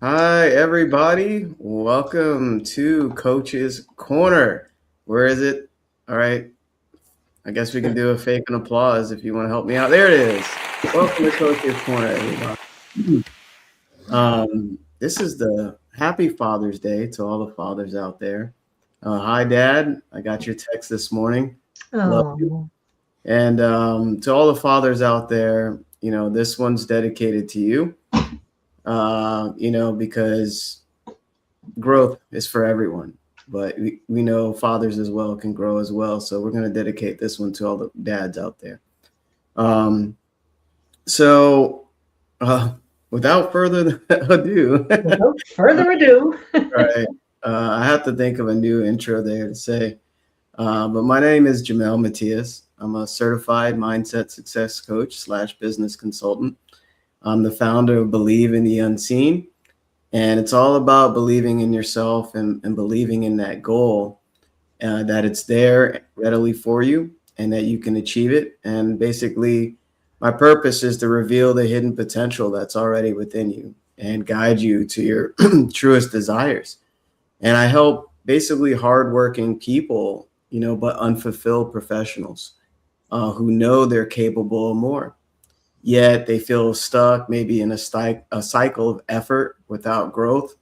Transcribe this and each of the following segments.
Hi, everybody. Welcome to Coach's Corner. Where is it? All right. I guess we can do a fake and applause if you want to help me out. There it is. Welcome to Coach's Corner, everybody. This is the happy Father's Day to all the fathers out there. Hi, Dad. I got your text this morning. Love you. Oh, And to all the fathers out there, this one's dedicated to you, because growth is for everyone, but we know fathers as well can grow as well. So we're going to dedicate this one to all the dads out there. Um, so, uh, without further ado, without further ado. right, I have to think of a new intro there to say. But my name is Jamel Matias. I'm a certified mindset success coach / business consultant. I'm the founder of Believe in the Unseen. And it's all about believing in yourself and believing in that goal, that it's there readily for you and that you can achieve it. And basically, my purpose is to reveal the hidden potential that's already within you and guide you to your truest desires. And I help basically hardworking people, but unfulfilled professionals who know they're capable of more, yet they feel stuck maybe in a cycle of effort without growth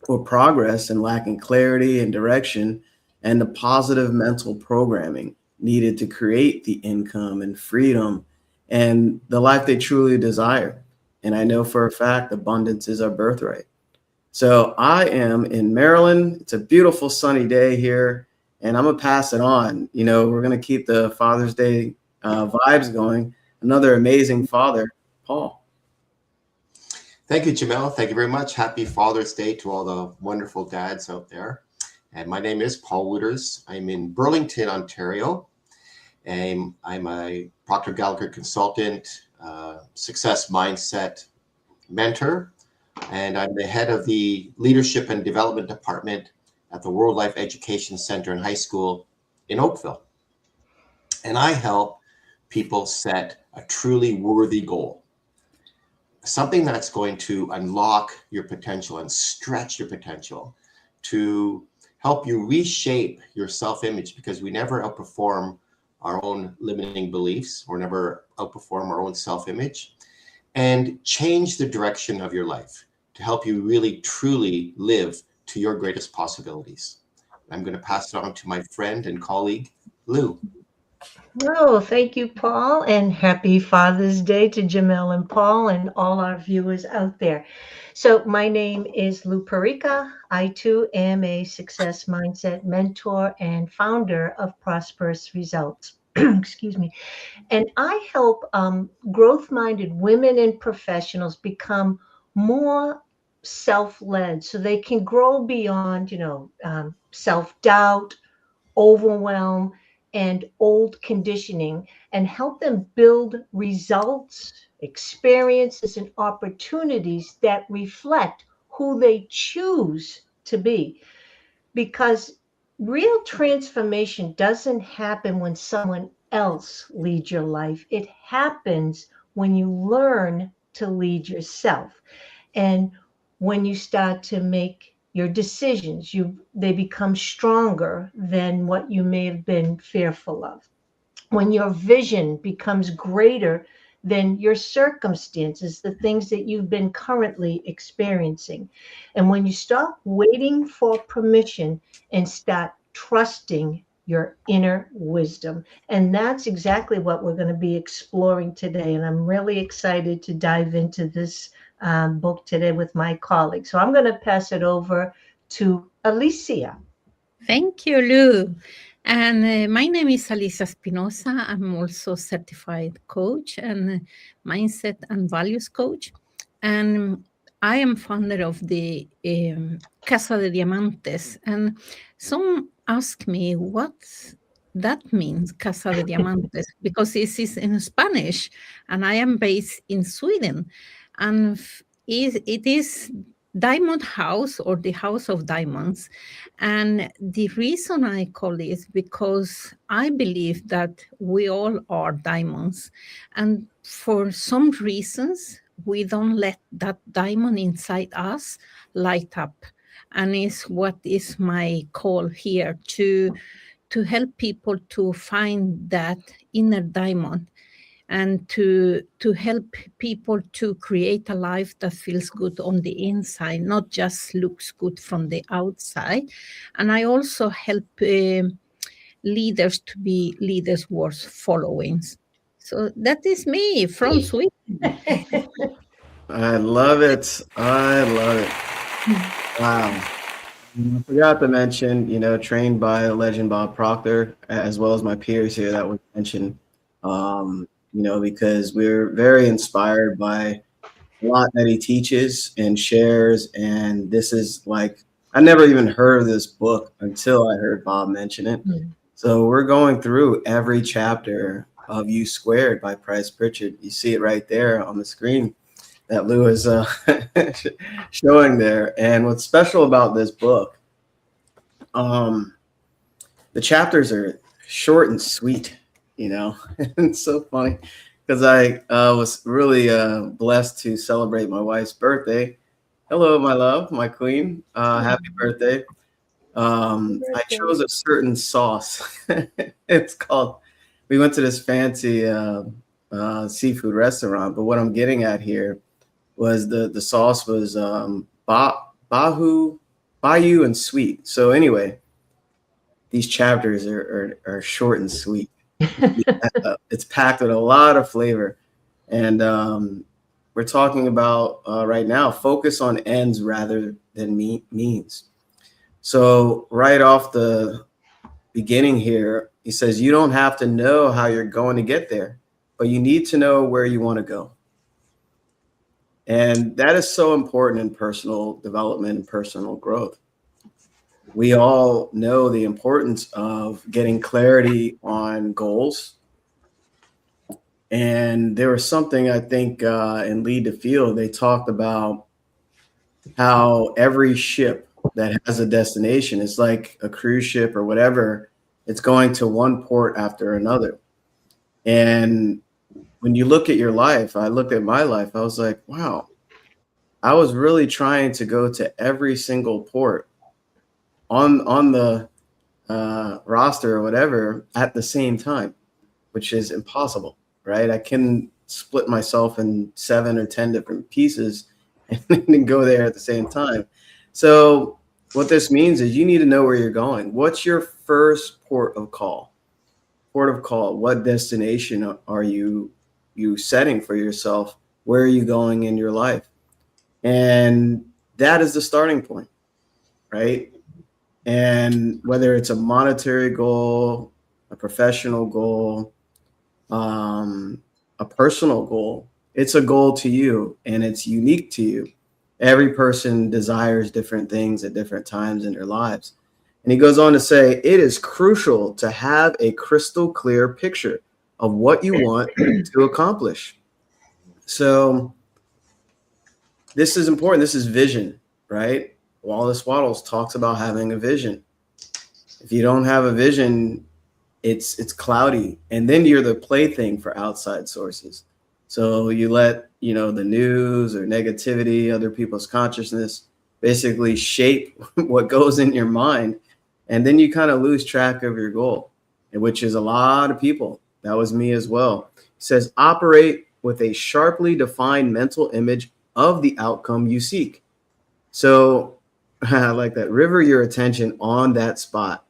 or progress and lacking clarity and direction and the positive mental programming needed to create the income and freedom and the life they truly desire. And I know for a fact abundance is our birthright. So I am in Maryland. It's a beautiful sunny day here, and I'm gonna pass it on. We're gonna keep the Father's Day vibes going. Another amazing father, Paul. Thank you, Jamel. Thank you very much. Happy Father's Day to all the wonderful dads out there. And my name is Paul Wooters. I'm in Burlington, Ontario. I'm a Procter Gallagher consultant, success mindset mentor, and I'm the head of the Leadership and Development Department at the World Life Education Center and High School in Oakville. And I help people set a truly worthy goal, something that's going to unlock your potential and stretch your potential, to help you reshape your self-image, because we never outperform our own limiting beliefs or never outperform our own self-image, and change the direction of your life to help you really truly live to your greatest possibilities. I'm going to pass it on to my friend and colleague, Lou. Oh, thank you, Paul, and happy Father's Day to Jamel and Paul and all our viewers out there. So, my name is Lou Perica. I too am a success mindset mentor and founder of Prosperous Results. Excuse me. And I help growth minded women and professionals become more self led so they can grow beyond, self doubt, overwhelm, and old conditioning and help them build results, experiences, and opportunities that reflect who they choose to be. Because real transformation doesn't happen when someone else leads your life, it happens when you learn to lead yourself. And when you start to make your decisions, they become stronger than what you may have been fearful of. When your vision becomes greater than your circumstances, the things that you've been currently experiencing. And when you stop waiting for permission and start trusting your inner wisdom. And that's exactly what we're going to be exploring today. And I'm really excited to dive into this book today with my colleagues. So I'm going to pass it over to Alicia. Thank you, Lou. And my name is Alicia Spinoza. I'm also certified coach and mindset and values coach. And I am founder of the Casa de Diamantes. And some ask me what that means, Casa de Diamantes, because this is in Spanish and I am based in Sweden. And it is Diamond House or the House of Diamonds. And the reason I call it is because I believe that we all are diamonds. And for some reasons, we don't let that diamond inside us light up. And is what is my call here, to help people to find that inner diamond, and to help people to create a life that feels good on the inside, not just looks good from the outside. And I also help leaders to be leaders worth following. So that is me from Sweden. I love it. I love it. Wow. I forgot to mention, trained by legend Bob Proctor, as well as my peers here that were mentioned, because we're very inspired by a lot that he teaches and shares. And this is like, I never even heard of this book until I heard Bob mention it. So we're going through every chapter of U Squared by Price Pritchard. You see it right there on the screen that Lou is showing there. And what's special about this book, the chapters are short and sweet, It's so funny because I was really blessed to celebrate my wife's birthday. Hello, my love, my queen. Happy birthday. I chose a certain sauce. It's called, we went to this fancy seafood restaurant, but what I'm getting at here was the sauce was Bayou and sweet. So anyway, these chapters are short and sweet. It's packed with a lot of flavor. And we're talking about right now, focus on ends rather than means. So right off the beginning here, he says, you don't have to know how you're going to get there, but you need to know where you want to go. And that is so important in personal development and personal growth. We all know the importance of getting clarity on goals. And there was something, I think, in Lead to Feel, they talked about how every ship that has a destination is like a cruise ship or whatever. It's going to one port after another. And when you look at your life, I looked at my life, I was like, wow, I was really trying to go to every single port on the roster or whatever at the same time, which is impossible, right? I can split myself in 7 or 10 different pieces and go there at the same time. So what this means is you need to know where you're going. What's your first port of call? Port of call. What destination are you setting for yourself? Where are you going in your life? And that is the starting point, right? And whether it's a monetary goal, a professional goal, a personal goal, it's a goal to you and it's unique to you. Every person desires different things at different times in their lives. And he goes on to say, it is crucial to have a crystal clear picture of what you want to accomplish. So this is important. This is vision, right? Wallace Wattles talks about having a vision. If you don't have a vision, it's cloudy. And then you're the plaything for outside sources. So you let, the news or negativity, other people's consciousness basically shape what goes in your mind. And then you kind of lose track of your goal, which is a lot of people. That was me as well. He says, operate with a sharply defined mental image of the outcome you seek. So I like that. River your attention on that spot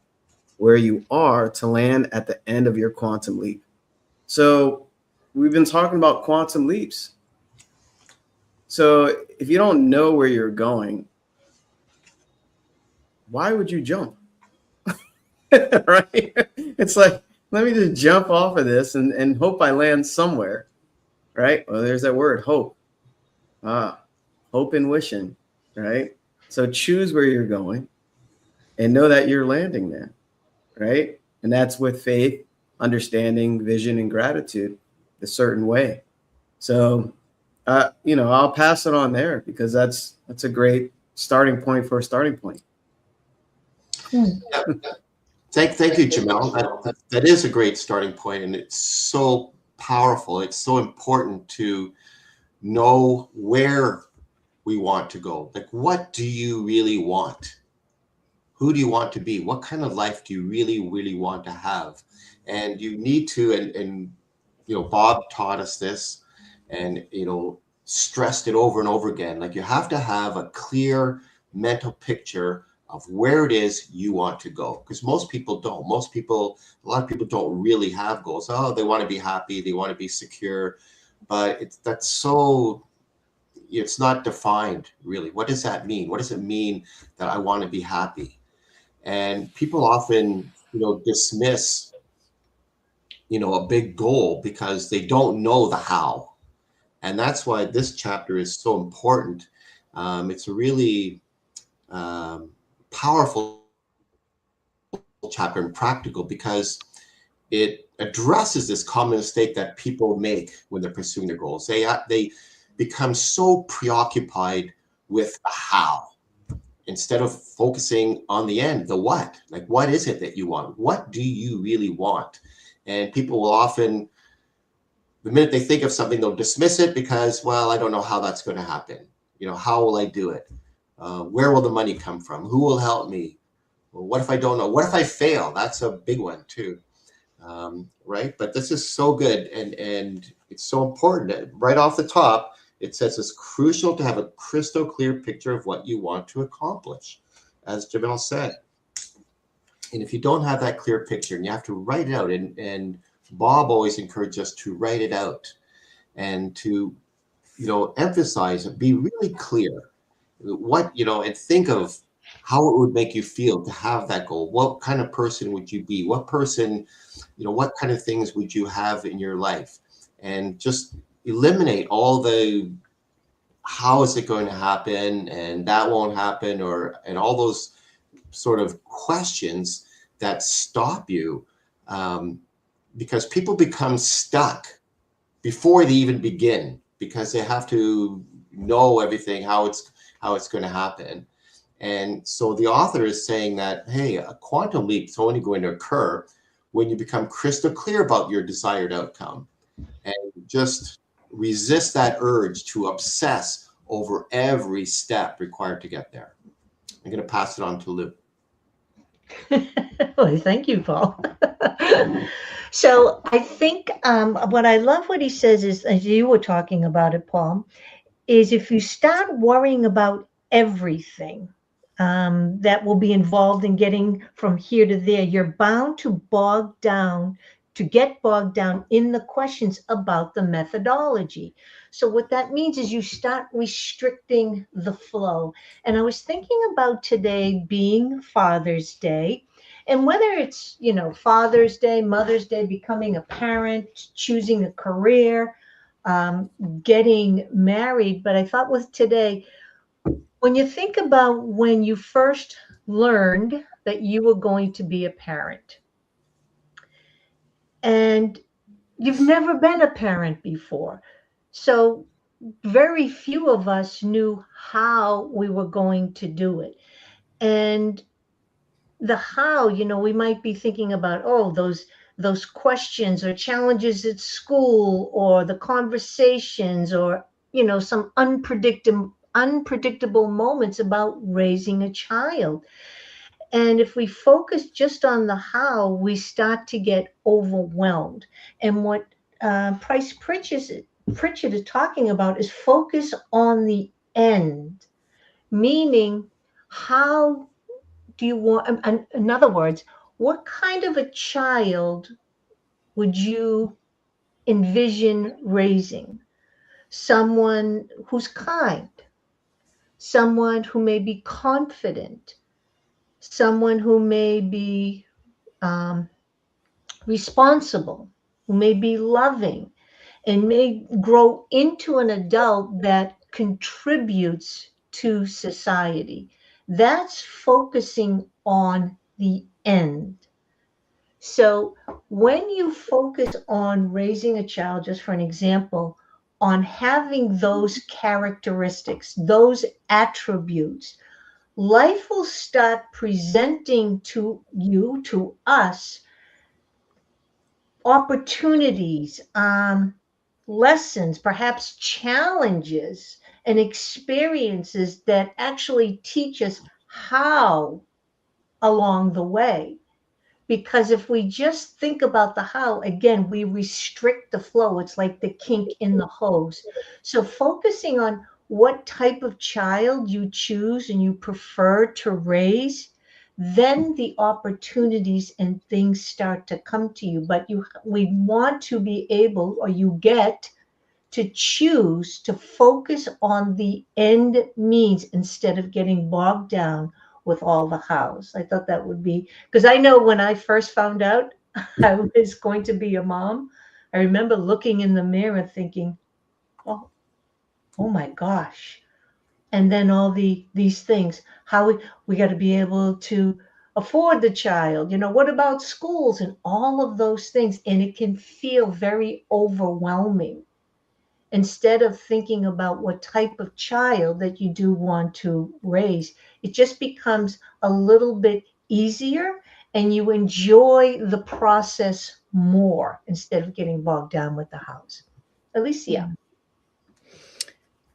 where you are to land at the end of your quantum leap. So we've been talking about quantum leaps. So if you don't know where you're going, why would you jump? Right? It's like, let me just jump off of this and hope I land somewhere. Right? Well, there's that word, hope. Hope and wishing, right? So choose where you're going and know that you're landing there, right? And that's with faith, understanding, vision, and gratitude a certain way. So, I'll pass it on there because that's a great starting point for a starting point. Thank you, Jamel. That is a great starting point, and it's so powerful. It's so important to know where we want to go. Like, what do you really want? Who do you want to be? What kind of life do you really, really want to have? And you need to, and Bob taught us this, and stressed it over and over again. Like, you have to have a clear mental picture of where it is you want to go, because most people don't. A lot of people don't really have goals. Oh, they want to be happy, they want to be secure, but it's not defined really. What does that mean? What does it mean that I want to be happy? And people often dismiss a big goal because they don't know the how. And that's why this chapter is so important. It's a really powerful chapter and practical, because it addresses this common mistake that people make when they're pursuing their goals. They become so preoccupied with the how instead of focusing on the end, the what. Like, what is it that you want? What do you really want? And people will often, the minute they think of something, they'll dismiss it because, well, I don't know how that's going to happen. How will I do it? Where will the money come from? Who will help me? Well, what if I don't know? What if I fail? That's a big one too, right? But this is so good, and it's so important. Right off the top, it says it's crucial to have a crystal clear picture of what you want to accomplish, as Jamel said. And if you don't have that clear picture, and you have to write it out, and Bob always encouraged us to write it out and to, emphasize and be really clear what, and think of how it would make you feel to have that goal. What kind of person would you be? What person, what kind of things would you have in your life? And just eliminate all the how is it going to happen and that won't happen, and all those sort of questions that stop you, because people become stuck before they even begin, because they have to know everything, how it's going to happen. And so the author is saying that, hey, a quantum leap is only going to occur when you become crystal clear about your desired outcome, and just resist that urge to obsess over every step required to get there. I'm going to pass it on to Lou. Well, thank you, Paul. So I think what I love what he says is, as you were talking about it, Paul, is if you start worrying about everything that will be involved in getting from here to there, you're bound to get bogged down in the questions about the methodology. So what that means is you start restricting the flow. And I was thinking about today being Father's Day, and whether it's, Father's Day, Mother's Day, becoming a parent, choosing a career, getting married. But I thought with today, when you think about when you first learned that you were going to be a parent, and you've never been a parent before, so very few of us knew how we were going to do it. And the how, we might be thinking about, those questions or challenges at school, or the conversations, or some unpredictable moments about raising a child. And if we focus just on the how, we start to get overwhelmed. And what Price Pritchett is talking about is focus on the end, meaning how do you want, in other words, what kind of a child would you envision raising? Someone who's kind, someone who may be confident, someone who may be responsible, who may be loving, and may grow into an adult that contributes to society. That's focusing on the end. So when you focus on raising a child, just for an example, on having those characteristics, those attributes, life will start presenting to you, to us, opportunities, lessons, perhaps challenges and experiences that actually teach us how along the way. Because if we just think about the how, again, we restrict the flow. It's like the kink in the hose. So focusing on what type of child you choose and you prefer to raise, then the opportunities and things start to come to you. But we want to be able, or you get to choose to focus on the end means instead of getting bogged down with all the hows. I thought that would be, because I know when I first found out I was going to be a mom, I remember looking in the mirror thinking, oh, oh my gosh. And then all these things, how we got to be able to afford the child, what about schools and all of those things. And it can feel very overwhelming instead of thinking about what type of child that you do want to raise. It just becomes a little bit easier and you enjoy the process more instead of getting bogged down with the house. Alicia.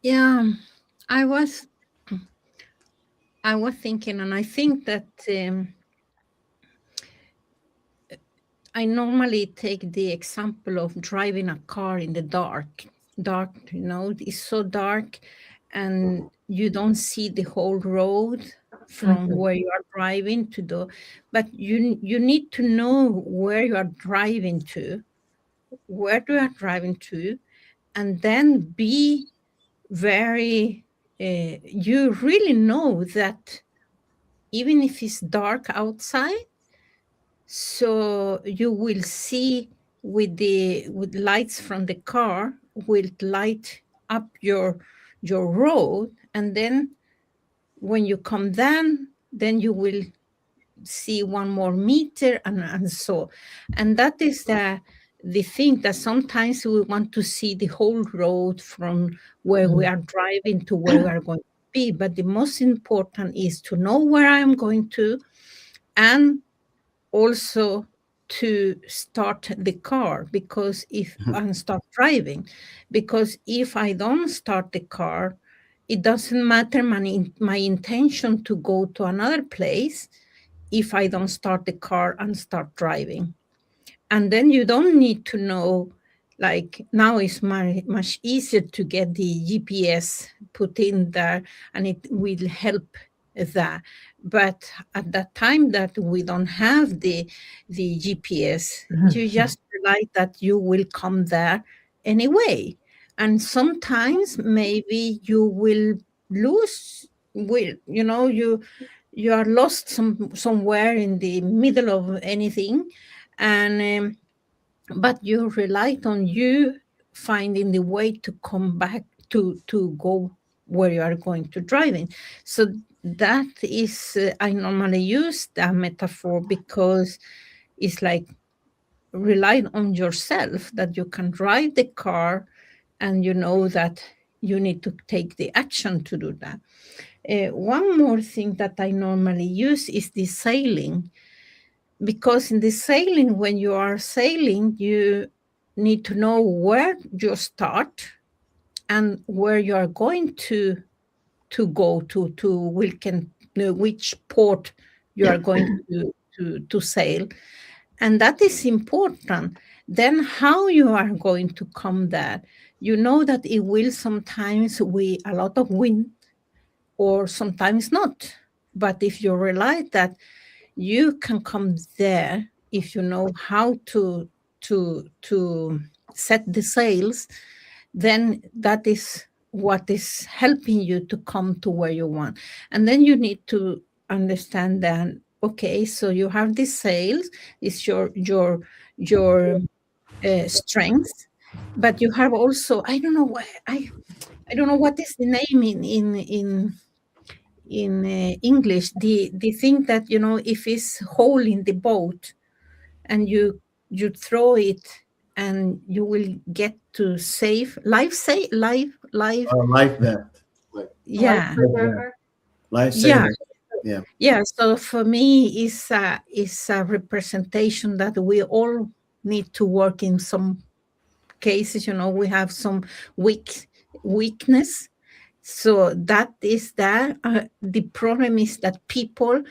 Yeah, I was thinking, and I think that I normally take the example of driving a car in the dark. Dark, it's so dark, and you don't see the whole road from where you are driving to but you need to know where you are driving to, and then be very, you really know that even if it's dark outside, so you will see with lights from the car will light up your road, and then when you come down, then you will see one more meter, and so, and that is the thing that sometimes we want to see the whole road from where we are driving to where we are going to be. But the most important is to know where I'm going to, and also to start the car, because and start driving, because if I don't start the car, it doesn't matter my intention to go to another place if I don't start the car and start driving. And then you don't need to know, like now it's much easier to get the GPS put in there, and it will help that. But at that time that we don't have the GPS, you just rely that you will come there anyway. And sometimes maybe you will lose, you are lost somewhere in the middle of anything, and but you relied on you finding the way to come back to go where you are going to driving. So that is, I normally use that metaphor because it's like relying on yourself, that you can drive the car and you know that you need to take the action to do that. One more thing that I normally use is the sailing, because in the sailing, when you are sailing, you need to know where you start and where you are going to go to which port you are going to sail, and that is important. Then how you are going to come there, you know that it will sometimes be a lot of wind or sometimes not, but if you realize that you can come there if you know how to set the sails, then that is what is helping you to come to where you want. And then you need to understand that, okay, so you have the sails, it's your strength, but you have also, I don't know what is the name in English, the thing that, if it's hole in the boat and you throw it and you will get to life vest. yeah Life yeah saver. yeah. So for me, it's a representation that we all need to work in some cases, we have some weakness. So that is that. The problem is that people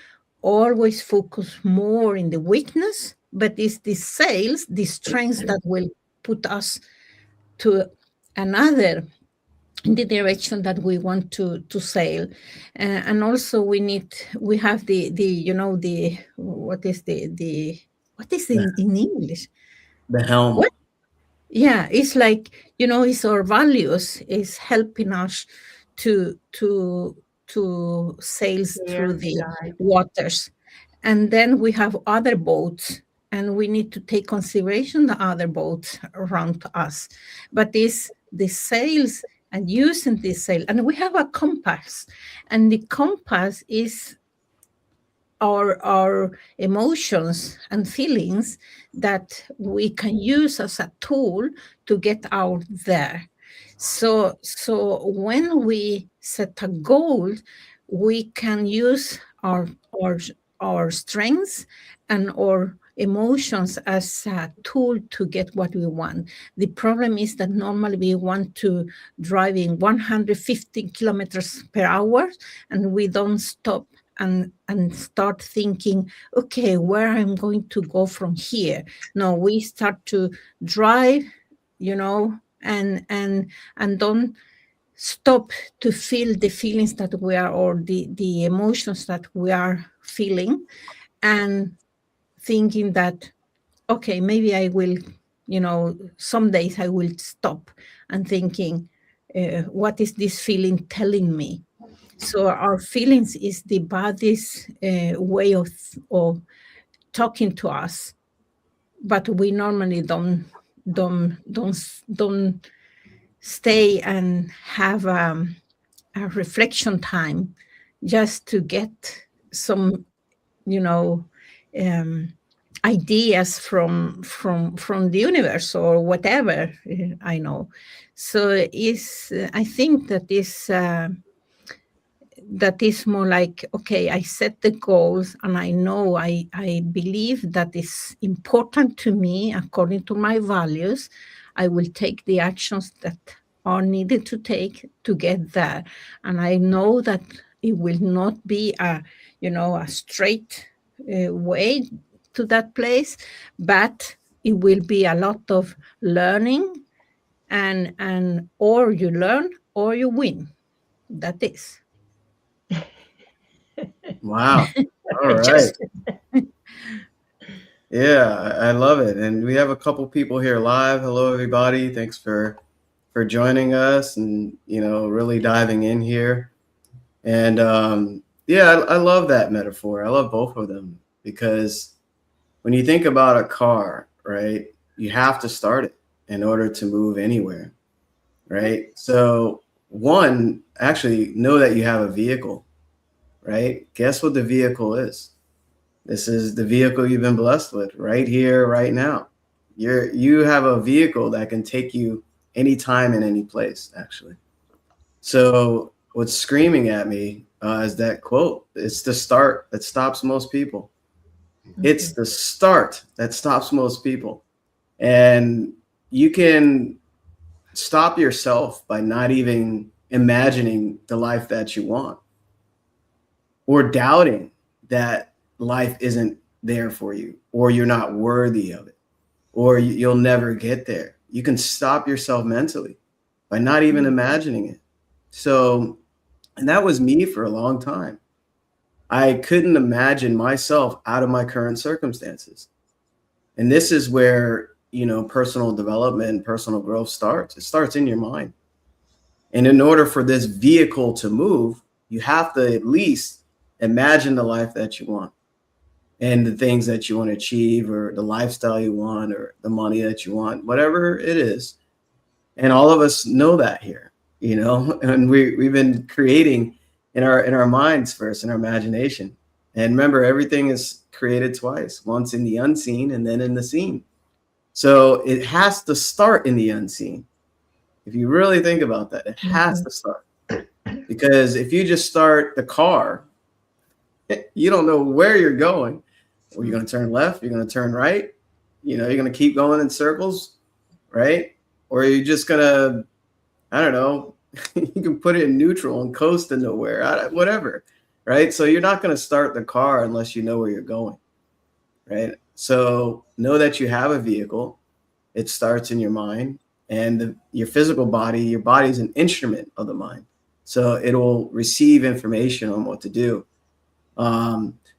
always focus more in the weakness, but it's the sales, the strengths that will put us to another in the direction that we want to sail. And also we have the what is in English? The helm. What? Yeah, it's like, it's our values is helping us to sail through the waters. And then we have other boats, and we need to take consideration the other boats around us. But it's the sails and using this sail, and we have a compass, and the compass is our emotions and feelings that we can use as a tool to get out there. So when we set a goal, we can use our strengths and our emotions as a tool to get what we want. The problem is that normally we want to drive in 150 kilometers per hour, and we don't stop and start thinking, okay, where I'm going to go from here. No, we start to drive, and don't stop to feel the feelings that we are, or the emotions that we are feeling, and thinking that, okay, maybe I will, some days I will stop and thinking, what is this feeling telling me? So our feelings is the body's way of talking to us, but we normally don't stay and have a reflection time just to get some, ideas from the universe or whatever. I know. So I think that is more like, okay, I set the goals, and I know I believe that is important to me according to my values. I will take the actions that are needed to take to get there. And I know that it will not be a straight way to that place, but it will be a lot of learning, and or you learn or you win. That is. Wow. All right. Yeah, I love it. And we have a couple people here live. Hello, everybody. Thanks for joining us and, really diving in here. And I love that metaphor. I love both of them, because when you think about a car, right, you have to start it in order to move anywhere, right? So one, actually know that you have a vehicle, right? Guess what the vehicle is? This is the vehicle you've been blessed with right here, right now. You have a vehicle that can take you anytime in any place, actually. So what's screaming at me is that quote. It's the start that stops most people. It's the start that stops most people. And you can stop yourself by not even imagining the life that you want, or doubting that life isn't there for you, or you're not worthy of it, or you'll never get there. You can stop yourself mentally by not even imagining it. So, and that was me for a long time. I couldn't imagine myself out of my current circumstances. And this is where, personal development, personal growth starts. It starts in your mind. And in order for this vehicle to move, you have to at least imagine the life that you want, and the things that you want to achieve, or the lifestyle you want, or the money that you want, whatever it is. And all of us know that here, and we've been creating in our minds first, in our imagination. And remember, everything is created twice, once in the unseen and then in the seen. So it has to start in the unseen. If you really think about that, it has to start. Because if you just start the car, you don't know where you're going. Or you're going to turn left, you're going to turn right, you're going to keep going in circles, right? or you're just gonna, I don't know, you can put it in neutral and coast to nowhere, whatever, right? So you're not gonna start the car unless you know where you're going, right? So know that you have a vehicle. It starts in your mind, and your physical body, your body's an instrument of the mind. So it'll receive information on what to do.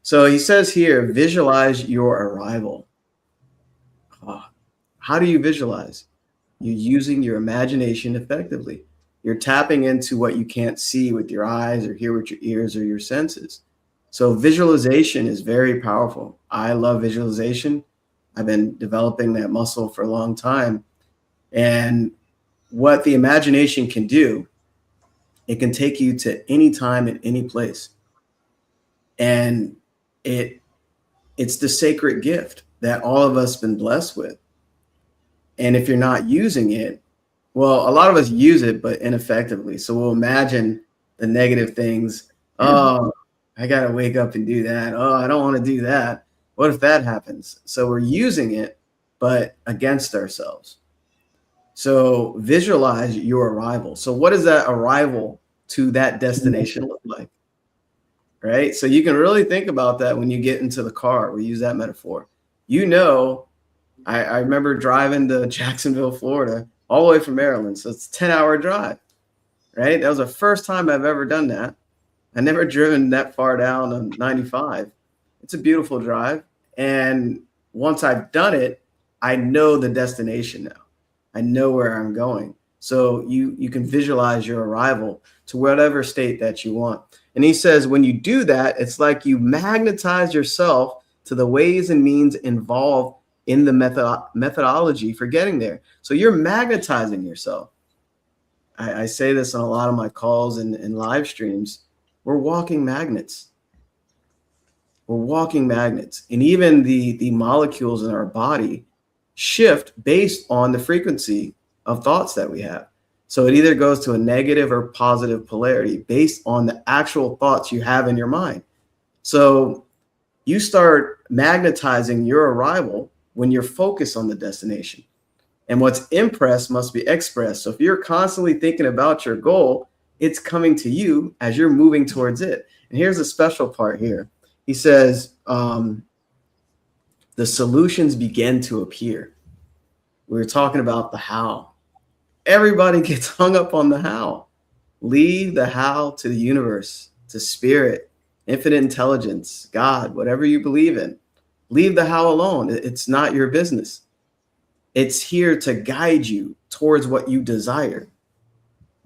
So he says here, visualize your arrival. How do you visualize? You're using your imagination effectively. You're tapping into what you can't see with your eyes or hear with your ears or your senses. So visualization is very powerful. I love visualization. I've been developing that muscle for a long time. And what the imagination can do, it can take you to any time and any place. And it's the sacred gift that all of us been blessed with. And if you're not using it, well, a lot of us use it, but ineffectively. So we'll imagine the negative things. Oh, I got to wake up and do that. Oh, I don't want to do that. What if that happens? So we're using it, but against ourselves. So visualize your arrival. So what does that arrival to that destination look like? Right? So you can really think about that when you get into the car. We use that metaphor. You know, I remember driving to Jacksonville, Florida, all the way from Maryland. So it's a 10-hour drive, right? That was the first time I've ever done that. I never driven that far down on 95. It's a beautiful drive. And once I've done it, I know the destination now. I know where I'm going. So you can visualize your arrival to whatever state that you want. And he says, when you do that, it's like you magnetize yourself to the ways and means involved in the methodology for getting there. So you're magnetizing yourself. I say this on a lot of my calls and live streams. We're walking magnets. We're walking magnets. And even the molecules in our body shift based on the frequency of thoughts that we have. So it either goes to a negative or positive polarity based on the actual thoughts you have in your mind. So you start magnetizing your arrival when you're focused on the destination. And what's impressed must be expressed. So if you're constantly thinking about your goal, it's coming to you as you're moving towards it. And here's a special part here. He says, the solutions begin to appear. We were talking about the how. Everybody gets hung up on the how. Leave the how to the universe, to spirit, infinite intelligence, God, whatever you believe in. Leave the how alone. It's not your business. It's here to guide you towards what you desire.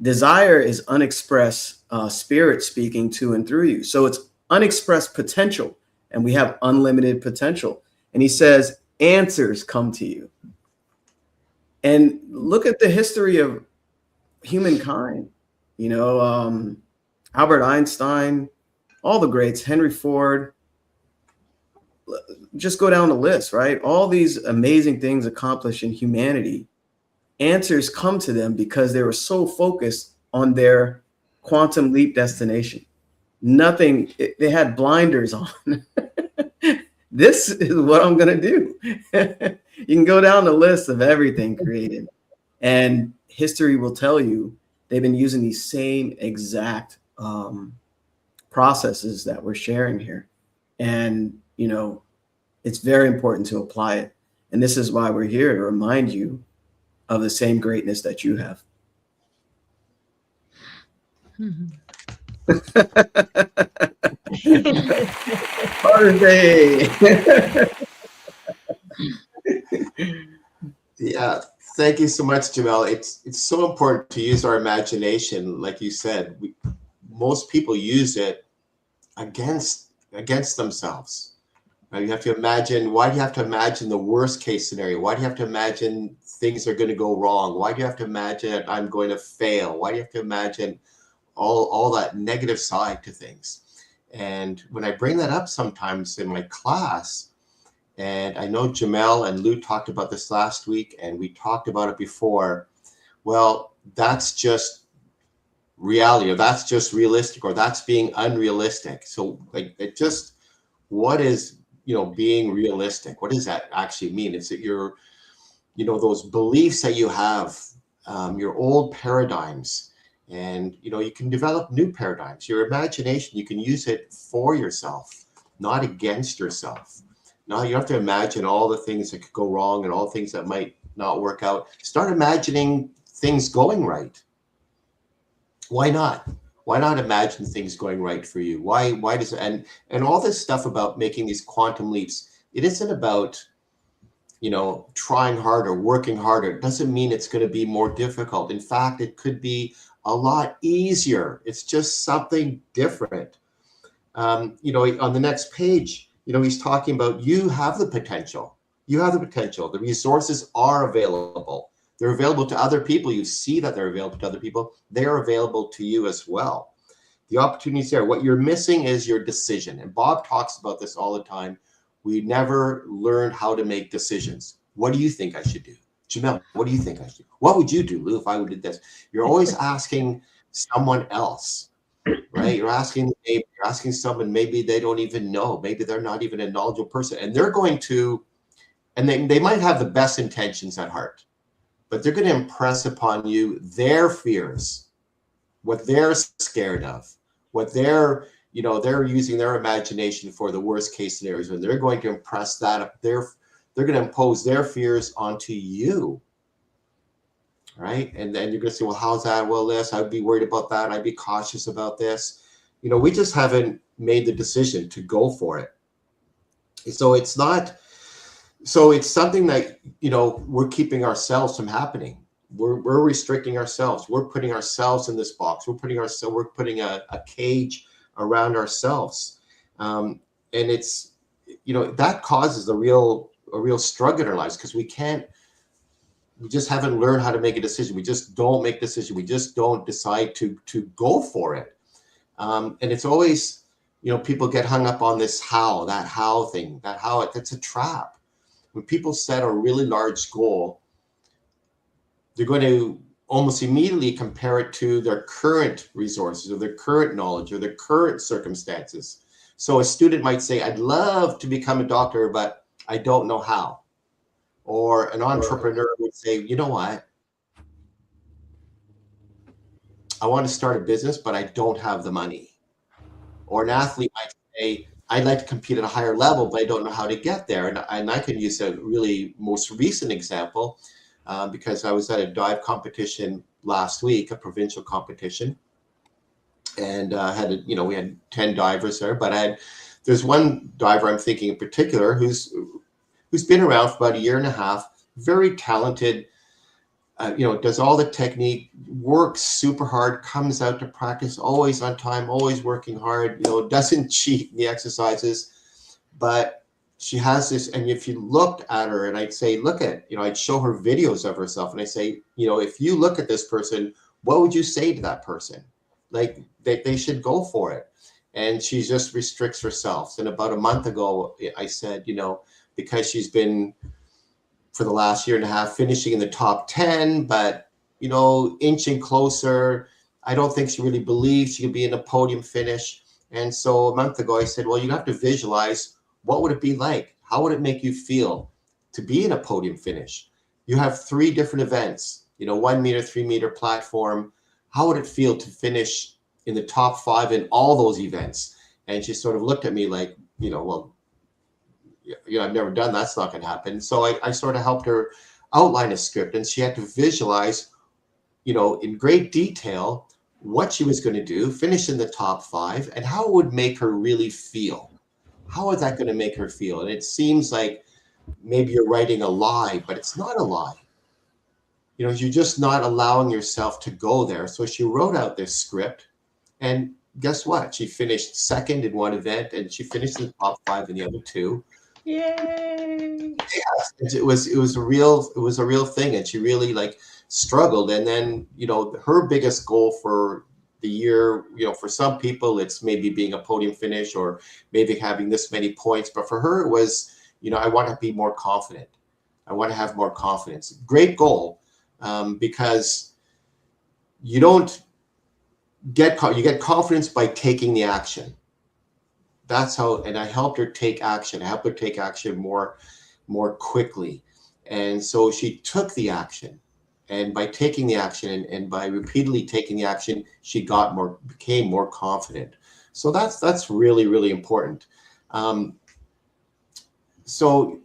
Desire is unexpressed spirit speaking to and through you. So it's unexpressed potential, and we have unlimited potential. And he says, answers come to you. And look at the history of humankind. You know, Albert Einstein, all the greats, Henry Ford, just go down the list, right? All these amazing things accomplished in humanity, answers come to them because they were so focused on their quantum leap destination. Nothing, they had blinders on. This is what I'm going to do. You can go down the list of everything created, and history will tell you they've been using these same exact processes that we're sharing here. And, you know, it's very important to apply it. And this is why we're here, to remind you of the same greatness that you have. Father's Day. Yeah, thank you so much, Jamel. It's so important to use our imagination. Like you said, most people use it against themselves. You have to imagine. Why do you have to imagine the worst case scenario? Why do you have to imagine things are going to go wrong? Why do you have to imagine I'm going to fail? Why do you have to imagine all that negative side to things? And when I bring that up sometimes in my class, and I know Jamel and Lou talked about this last week, and we talked about it before. Well, that's just reality, or that's just realistic, or that's being unrealistic. So like, it just, what is, you know, being realistic? What does that actually mean? Is it those beliefs that you have, your old paradigms, and you can develop new paradigms. Your imagination, you can use it for yourself, not against yourself. Now you have to imagine all the things that could go wrong and all the things that might not work out. Start imagining things going right. Why not? Why not imagine things going right for you? Why does and all this stuff about making these quantum leaps, it isn't about trying harder, working harder. It doesn't mean it's going to be more difficult. In fact, it could be a lot easier. It's just something different. On the next page, he's talking about you have the potential. You have the potential. The resources are available. They're available to other people. You see that they're available to other people. They're available to you as well. The opportunity's there. What you're missing is your decision. And Bob talks about this all the time. We never learned how to make decisions. What do you think I should do? Jamel, what do you think I should do? What would you do, Lou, if I would do this? You're always asking someone else, right? You're asking someone, maybe they don't even know. Maybe they're not even a knowledgeable person. And they're going to, and they might have the best intentions at heart, but they're going to impress upon you their fears, what they're scared of, what they're using their imagination for the worst case scenarios, and they're going to impress that. They're going to impose their fears onto you, right? And then you're going to say, well, how's that? Well, this, I'd be worried about that. I'd be cautious about this. We just haven't made the decision to go for it. So it's something that, we're keeping ourselves from happening. We're restricting ourselves. We're putting ourselves in this box. We're putting a cage around ourselves. And it's, that causes a real struggle in our lives, because we just haven't learned how to make a decision. We just don't make decisions. We just don't decide to go for it. And it's always, people get hung up on this how thing, that's a trap. When people set a really large goal, they're going to almost immediately compare it to their current resources or their current knowledge or their current circumstances. So a student might say, I'd love to become a doctor, but I don't know how. Or an entrepreneur would say, you know what? I want to start a business, but I don't have the money. Or an athlete might say, I'd like to compete at a higher level, but I don't know how to get there. And I could use a really most recent example, because I was at a dive competition last week, a provincial competition, and we had 10 divers there. But there's one diver I'm thinking in particular who's been around for about a year and a half, very talented, does all the technique, works super hard, comes out to practice, always on time, always working hard, doesn't cheat in the exercises. But she has this, and if you looked at her, and I'd say, I'd show her videos of herself, and I say, if you look at this person, what would you say to that person? Like, they should go for it. And she just restricts herself. And about a month ago, I said, because she's been, for the last year and a half, finishing in the top 10, but, inching closer, I don't think she really believes she could be in a podium finish. And so a month ago, I said, well, you have to visualize, what would it be like? How would it make you feel to be in a podium finish? You have 3 different events, 1 meter, 3 meter platform. How would it feel to finish in the top 5 in all those events? And she sort of looked at me like, well, I've never done that. That's not going to happen. So I sort of helped her outline a script, and she had to visualize, in great detail what she was going to do, finish in the top 5, and how it would make her really feel. How is that going to make her feel? And it seems like maybe you're writing a lie, but it's not a lie. You're just not allowing yourself to go there. So she wrote out this script, and guess what? She finished second in one event, and she finished in the top 5 in the other 2. Yay! Yeah, it was a real thing, and she really struggled. And then her biggest goal for the year, for some people it's maybe being a podium finish or maybe having this many points, but for her it was, I want to be more confident. I want to have more confidence. Great goal, because you get confidence by taking the action. That's how, and I helped her take action. I helped her take action more quickly. And so she took the action. And by taking the action and by repeatedly taking the action, she became more confident. So that's really, really important. So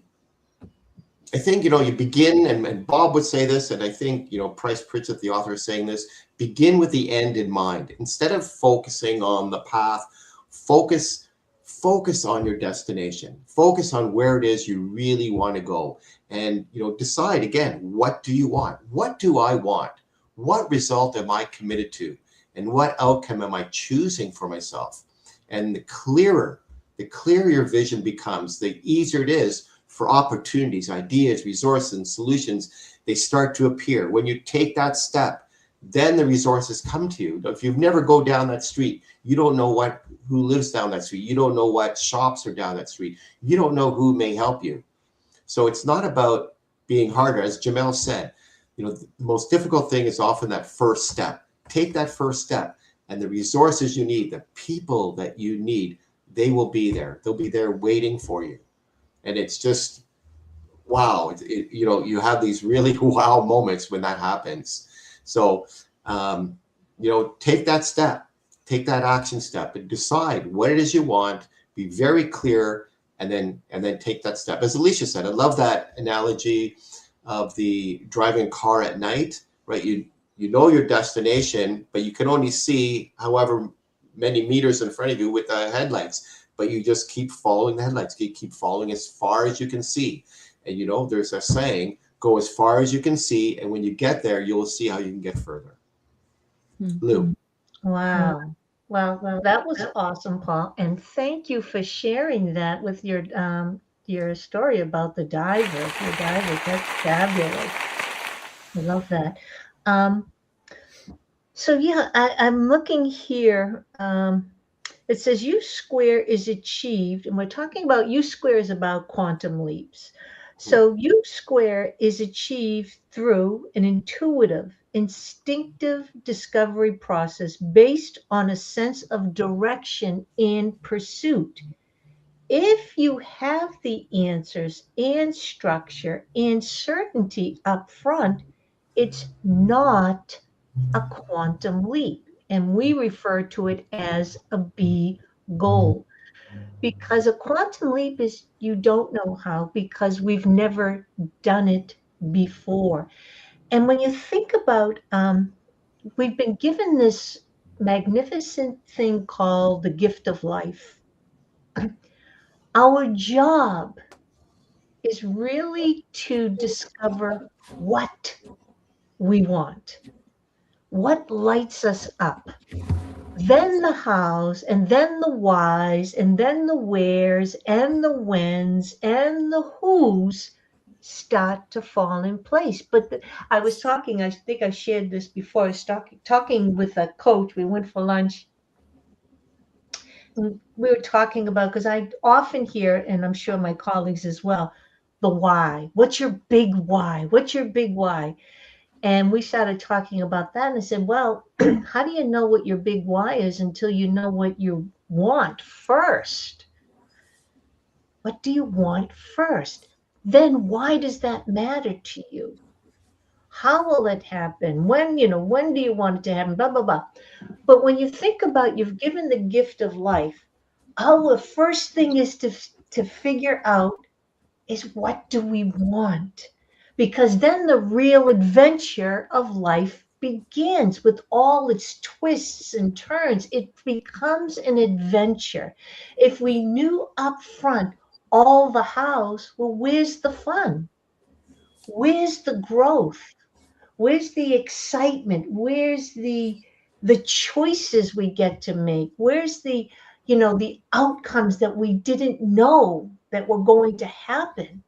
I think, you begin, and Bob would say this, and I think, Price Pritchett, the author, is saying this: begin with the end in mind. Instead of focusing on the path, focus on your destination. Focus on where it is you really want to go. And, decide again, what do you want? What do I want? What result am I committed to? And what outcome am I choosing for myself? And the clearer your vision becomes, the easier it is for opportunities, ideas, resources, and solutions. They start to appear. When you take that step, then the resources come to you. If you've never go down that street, you don't know who lives down that street. You don't know what shops are down that street. You don't know who may help you. So it's not about being harder. As Jamel said, the most difficult thing is often that first step. Take that first step, and the resources you need, the people that you need, they will be there. They'll be there waiting for you. And it's just, wow. You have these really wow moments when that happens. So, take that step, take that action step, and decide what it is you want. Be very clear, and then take that step. As Alicia said, I love that analogy of the driving car at night, right? You know your destination, but you can only see however many meters in front of you with the headlights. But you just keep following the headlights. You keep following as far as you can see. And there's a saying, go as far as you can see, and when you get there, you'll see how you can get further. Mm-hmm. Lou. Wow. Well, that was awesome, Paul. And thank you for sharing that with your story about the divers. Your divers, that's fabulous. I love that. So yeah, I'm looking here. It says U square is achieved, and we're talking about U square is about quantum leaps. So U square is achieved through an intuitive, instinctive discovery process based on a sense of direction and pursuit. If you have the answers and structure and certainty up front, it's not a quantum leap. And we refer to it as a B goal. Because a quantum leap is you don't know how, because we've never done it before. And when you think about, we've been given this magnificent thing called the gift of life. Our job is really to discover what we want, what lights us up. Then the hows, and then the whys, and then the wheres, and the whens, and the whos start to fall in place. But I was talking, I think I shared this before, I was talking with a coach. We went for lunch. And we were talking about, because I often hear, and I'm sure my colleagues as well, the why. What's your big why? What's your big why? And we started talking about that, and I said, well, how do you know what your big why is until you know what you want first? What do you want first? Then why does that matter to you? How will it happen? When do you want it to happen? Blah, blah, blah. But when you think about you've given the gift of life, our first thing is to figure out is what do we want? Because then the real adventure of life begins with all its twists and turns. It becomes an adventure. If we knew up front all the hows, well, where's the fun? Where's the growth? Where's the excitement? Where's the choices we get to make? Where's the outcomes that we didn't know that were going to happen?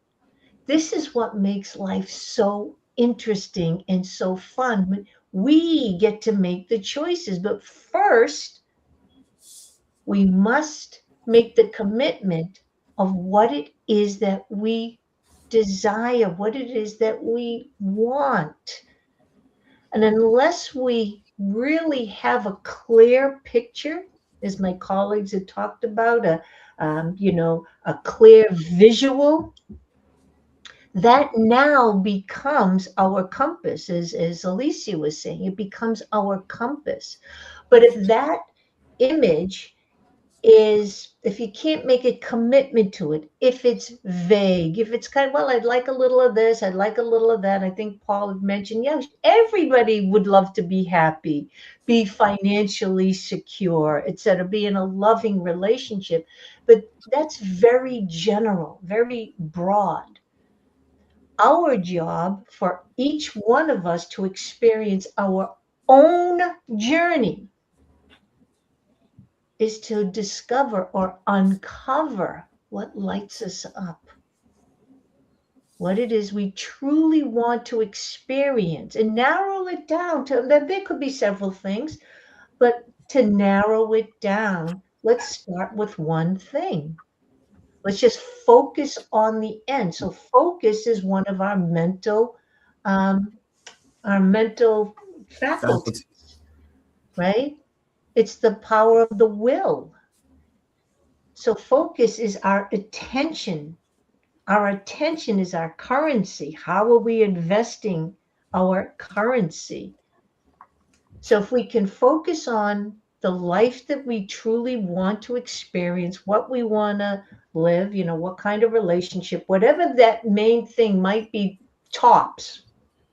This is what makes life so interesting and so fun. We get to make the choices, but first we must make the commitment of what it is that we desire, what it is that we want. And unless we really have a clear picture, as my colleagues had talked about, a clear visual, that now becomes our compass, as Alicia was saying. It becomes our compass. But if that image is, if you can't make a commitment to it, if it's vague, if it's kind of, well, I'd like a little of this, I'd like a little of that. I think Paul had mentioned, yeah, everybody would love to be happy, be financially secure, etc., be in a loving relationship. But that's very general, very broad. Our job for each one of us to experience our own journey is to discover or uncover what lights us up, what it is we truly want to experience, and narrow it down to, there could be several things, but to narrow it down, let's start with one thing. Let's just focus on the end. So focus is one of our mental faculties, right? It's the power of the will. So focus is our attention. Our attention is our currency. How are we investing our currency? So if we can focus on the life that we truly want to experience, what we want to live, what kind of relationship, whatever that main thing might be, tops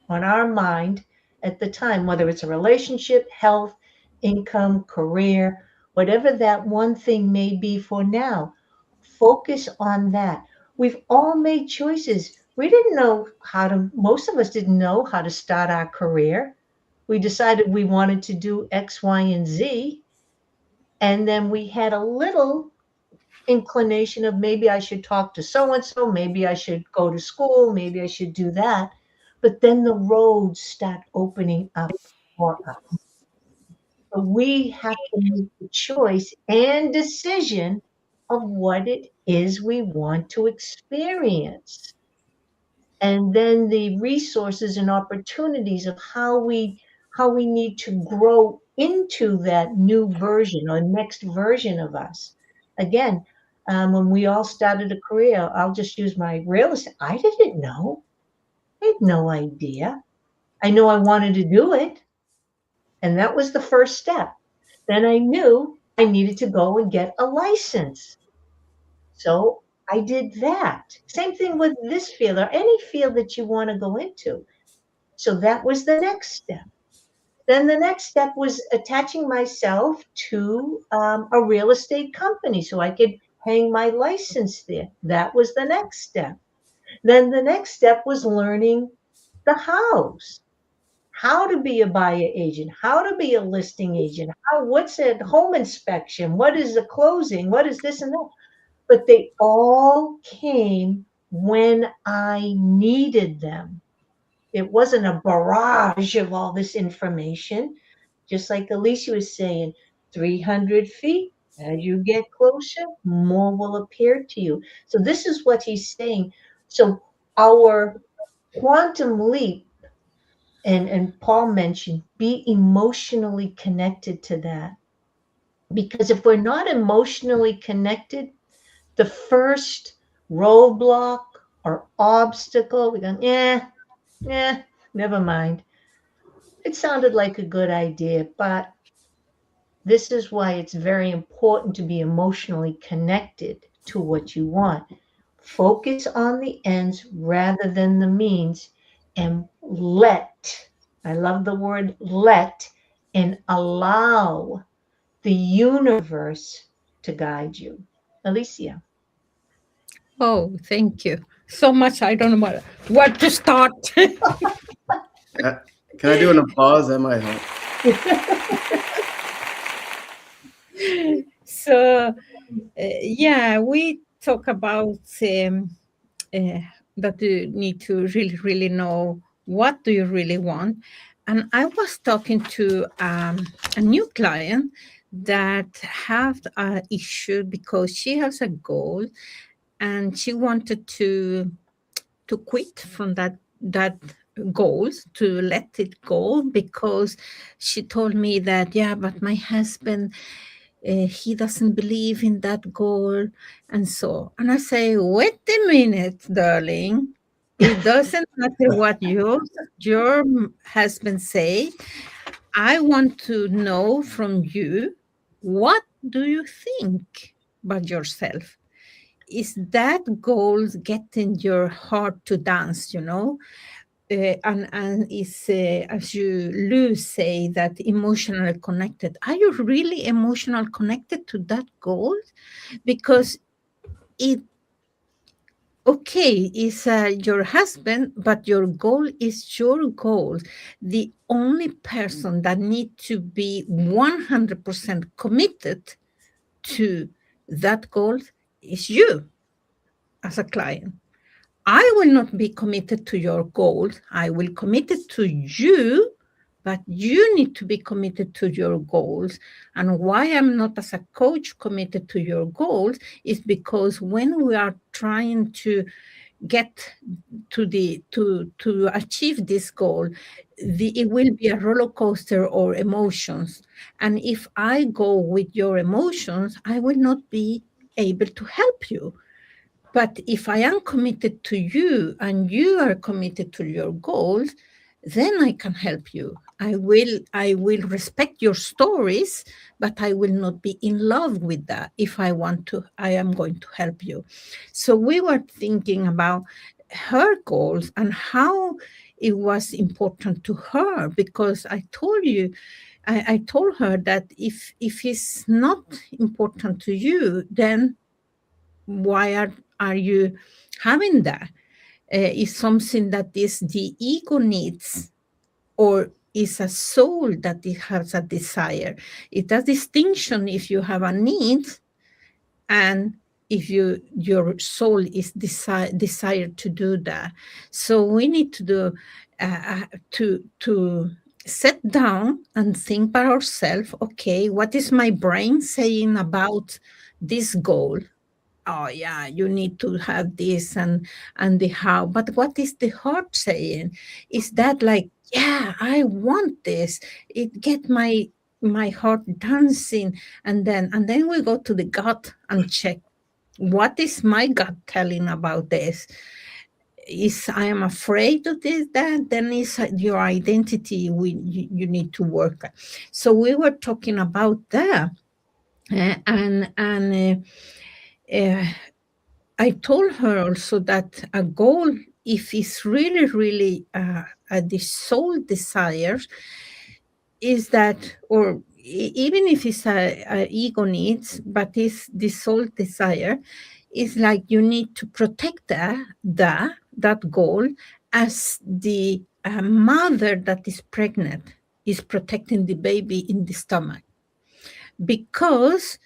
on our mind at the time, whether it's a relationship, health, income, career, whatever that one thing may be for now, focus on that. We've all made choices. We didn't know most of us didn't know how to start our career. We decided we wanted to do X, Y, and Z. And then we had a little inclination of maybe I should talk to so-and-so, maybe I should go to school, maybe I should do that. But then the roads start opening up for us. So we have to make the choice and decision of what it is we want to experience. And then the resources and opportunities of how we need to grow into that new version or next version of us. Again, when we all started a career, I'll just use my real estate. I didn't know. I had no idea. I knew I wanted to do it. And that was the first step. Then I knew I needed to go and get a license. So I did that. Same thing with this field or any field that you want to go into. So that was the next step. Then the next step was attaching myself to a real estate company so I could hang my license there. That was the next step. Then the next step was learning the house, how to be a buyer agent, how to be a listing agent, what's a home inspection, what is a closing, what is this and that. But they all came when I needed them. It wasn't a barrage of all this information. Just like Alicia was saying, 300 feet, as you get closer, more will appear to you. So this is what he's saying. So our quantum leap, and Paul mentioned, be emotionally connected to that. Because if we're not emotionally connected, the first roadblock or obstacle, we go, never mind. It sounded like a good idea, but this is why it's very important to be emotionally connected to what you want. Focus on the ends rather than the means, and I love the word let, and allow the universe to guide you. Alicia. Oh, thank you so much. I don't know where to start. Can I do an applause? That might help. So, yeah, we talk about that you need to really, really know what do you really want. And I was talking to a new client that have an issue because she has a goal and she wanted to quit from that goals, to let it go, because she told me that, yeah, but my husband, he doesn't believe in that goal. And I say, wait a minute, darling, It doesn't matter what your husband say. I want to know from you, what do you think about yourself? Is that goal getting your heart to dance, and is, as you Lou say, that emotionally connected. Are you really emotional connected to that goal? Because it, okay, is your husband, but your goal is your goal. The only person that need to be 100% committed to that goal is you as a client. I will not be committed to your goals. I will committed to you, but you need to be committed to your goals. And why I'm not as a coach committed to your goals is because when we are trying to get to achieve this goal, it will be a roller coaster or emotions. And if I go with your emotions, I will not be able to help you. But if I am committed to you and you are committed to your goals, then I can help you. I will respect your stories, but I will not be in love with that. If I want to, I am going to help you. So we were thinking about her goals and how it was important to her, because I told you, I told her that if it's not important to you, then why are you having that? Is something that is the ego needs, or is a soul that it has a desire? It's a distinction if you have a need and if your soul is desire to do that. So we need to do to sit down and think by ourselves, okay, what is my brain saying about this goal? Oh yeah, you need to have this and the how, but what is the heart saying? Is that like, yeah, I want this, it get my heart dancing, and then we go to the gut and check, what is my gut telling about this? Is I am afraid of this, that then is your identity, you need to work. So we were talking about that, and I told her also that a goal, if it's really the soul desires, is that, or even if it's a ego needs, but it's the soul desire, is like you need to protect that goal, as the mother that is pregnant is protecting the baby in the stomach, because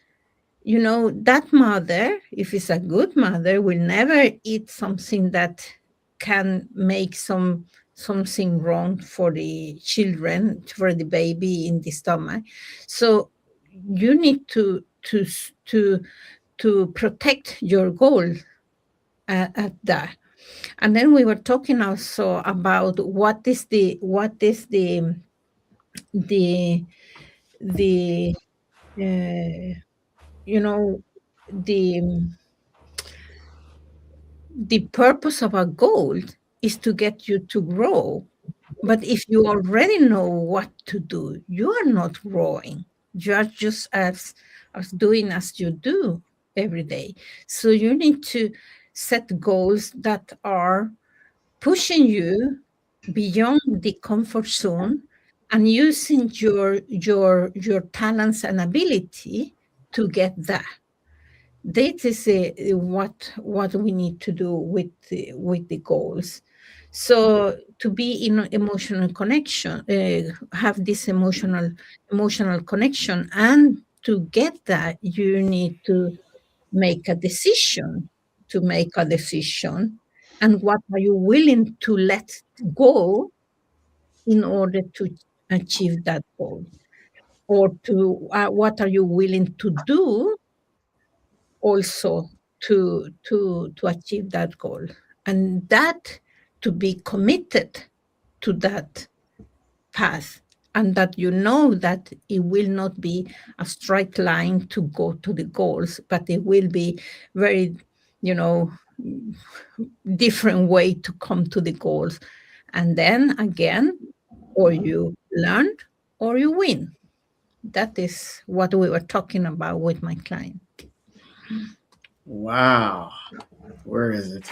that mother, if it's a good mother, will never eat something that can make something wrong for the children, for the baby in the stomach. So you need to protect your goal at that. And then we were talking also about what is the the purpose of a goal is to get you to grow. But if you already know what to do, you are not growing. You are just as doing as you do every day. So you need to set goals that are pushing you beyond the comfort zone and using your talents and ability to get that. That is what we need to do with the goals. So to be in emotional connection, have this emotional connection, and to get that, you need to make a decision. And what are you willing to let go in order to achieve that goal? Or to what are you willing to do also to achieve that goal? And that, to be committed to that path, and that that it will not be a straight line to go to the goals, but it will be very different way to come to the goals. And then again, or you learn or you win. That is what we were talking about with my client. Wow. Where is it?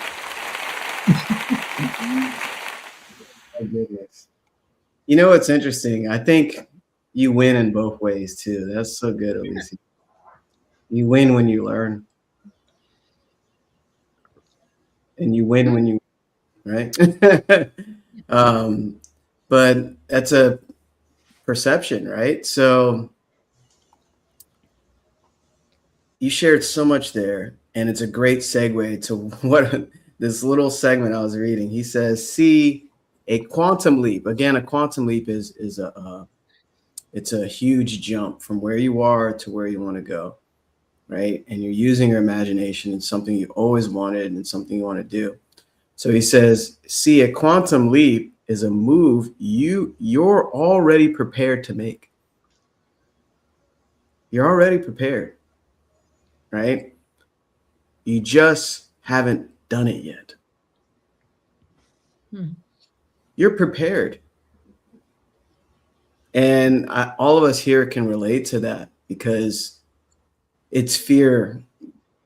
Oh, goodness. You know what's interesting? I think you win in both ways too. That's so good, Alicia. You win when you learn. And you win when you, right? But that's a perception, right? So you shared so much there, and it's a great segue to what this little segment I was reading. He says, see a quantum leap. Again, a quantum leap is it's a huge jump from where you are to where you want to go, right? And you're using your imagination in something you always wanted and something you want to do. So he says, see, a quantum leap is a move you're already prepared to make. You're already prepared, right? You just haven't done it yet. You're prepared. And all of us here can relate to that because it's fear,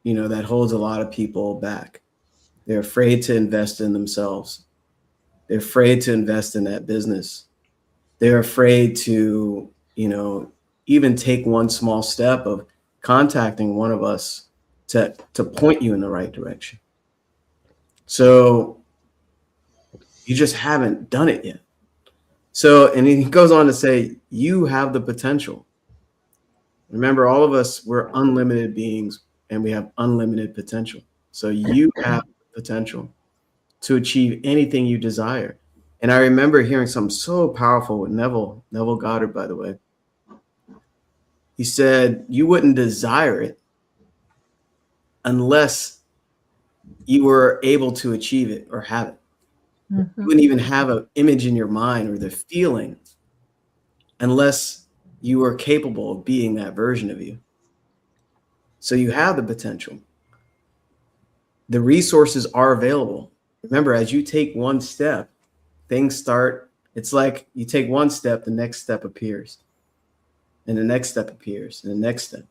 that holds a lot of people back. They're afraid to invest in themselves. They're afraid to invest in that business. They're afraid to, even take one small step of contacting one of us to point you in the right direction. So you just haven't done it yet. So, and he goes on to say, you have the potential. Remember, all of us, we're unlimited beings and we have unlimited potential. So you have potential to achieve anything you desire. And I remember hearing something so powerful with Neville Goddard, by the way. He said, you wouldn't desire it unless you were able to achieve it or have it. You wouldn't even have an image in your mind or the feeling unless you were capable of being that version of you. So you have the potential. The resources are available. Remember, as you take one step, things start. It's like you take one step, the next step appears. And the next step appears, and the next step.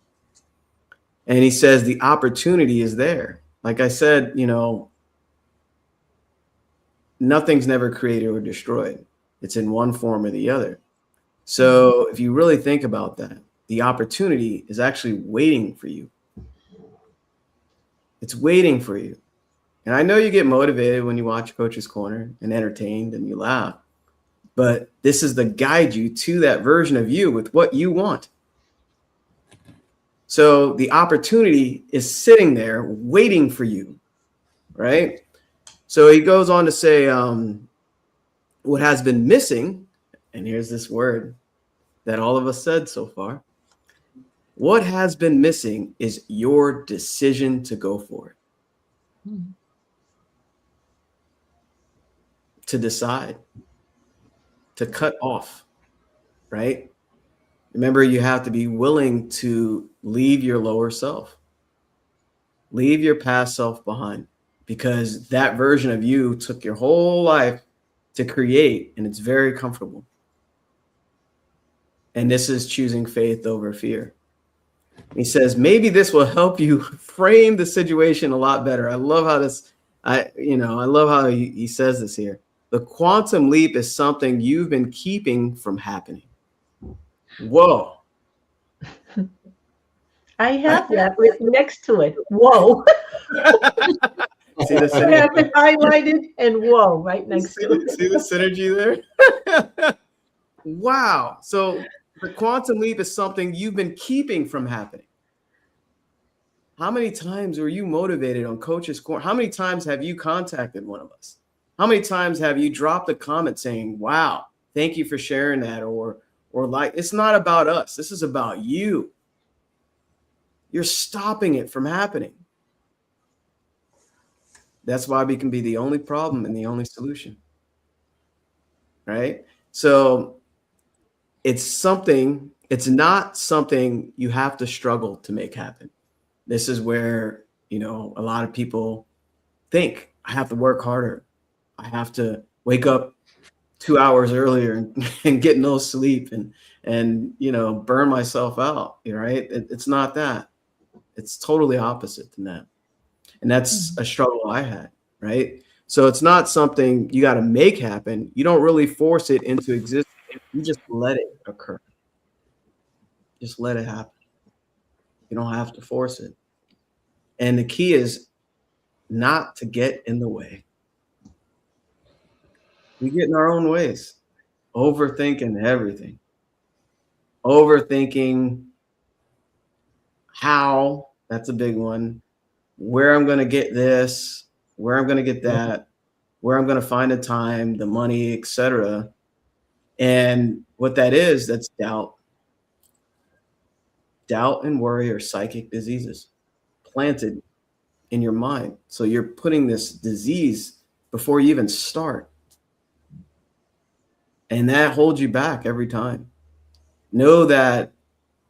And he says the opportunity is there. Like I said, nothing's never created or destroyed. It's in one form or the other. So if you really think about that, the opportunity is actually waiting for you. It's waiting for you. And I know you get motivated when you watch Coach's Corner and entertained and you laugh, but this is to guide you to that version of you with what you want. So the opportunity is sitting there waiting for you, right? So he goes on to say, what has been missing, and here's this word that all of us said so far, what has been missing is your decision to go for it. To decide, to cut off, right? Remember, you have to be willing to leave your lower self, leave your past self behind, because that version of you took your whole life to create, and it's very comfortable. And this is choosing faith over fear. He says, maybe this will help you frame the situation a lot better. I love how I love how he says this here. The quantum leap is something you've been keeping from happening. Whoa. I have that written next to it. Whoa. See the I have it highlighted and whoa right next to it. See the synergy there? Wow. So the quantum leap is something you've been keeping from happening. How many times were you motivated on Coach's Corner? How many times have you contacted one of us? How many times have you dropped a comment saying, wow, thank you for sharing that? Or like, it's not about us. This is about you. You're stopping it from happening. That's why we can be the only problem and the only solution. Right? So it's not something you have to struggle to make happen. This is where, a lot of people think I have to work harder. I have to wake up 2 hours earlier and get no sleep and burn myself out. Right? It's not that. It's totally opposite than that. And that's a struggle I had. Right? So it's not something you got to make happen. You don't really force it into existence. You just let it occur. Just let it happen. You don't have to force it. And the key is not to get in the way. We get in our own ways, overthinking everything, overthinking how, that's a big one, where I'm going to get this, where I'm going to get that, where I'm going to find the time, the money, etc. And what that is, that's doubt. Doubt and worry are psychic diseases planted in your mind. So you're putting this disease before you even start. And that holds you back every time. Know that